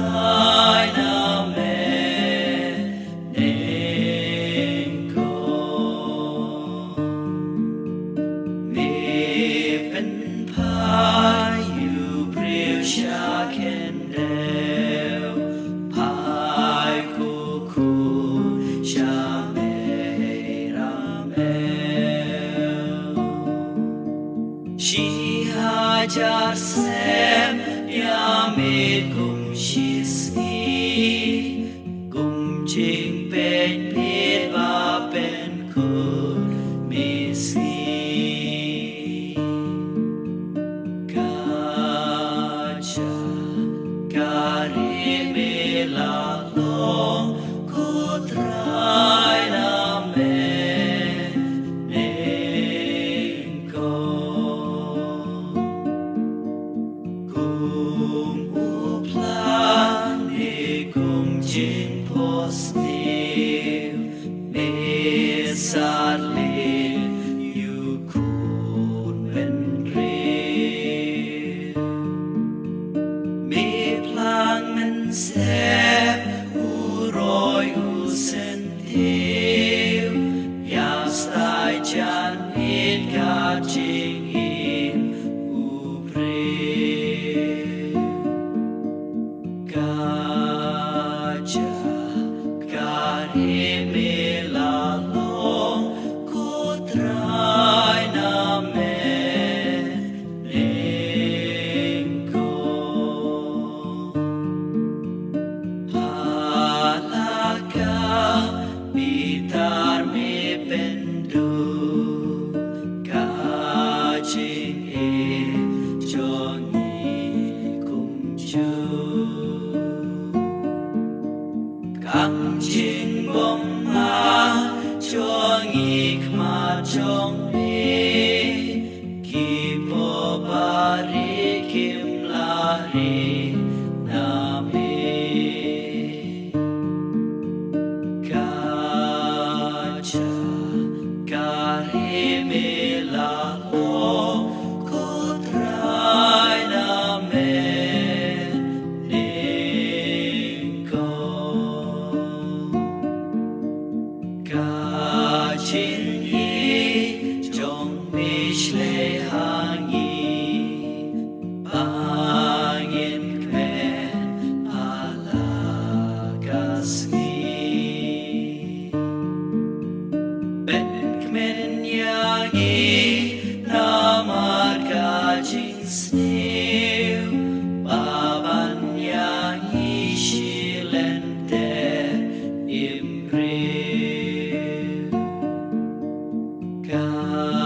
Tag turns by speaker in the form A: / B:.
A: trai na mẹ nên cô mi bên phai yêu priêu xa khen đeo phai cô cô xa mẹ ra mèo she hajar sem ya mệt cùng she si cùng chinh bên biết ba bên cô mi si ca cha ca ri me la long cô trai na mẹ nên cô cùng u plan đi cùng trên post niu mê sát lên yêu khôn bên rê mê plan mình xếp u rồi u sen tiêu ya stai chan ít cả trình in u pre Kaja kari me la long ko trai na me nên cô halaka bitar me bendu kajing e cho ni cùng chung căng chinh bom ma cho nghi mà trong đi khi bo bari kim la ri na me ca cha ca ri me la lo ko trai na me nên cô ca chín hi trong mich le hangi bangin kmen ala kasgi ben kmen yangi namar ka jing snew baban yangi shilente improve God.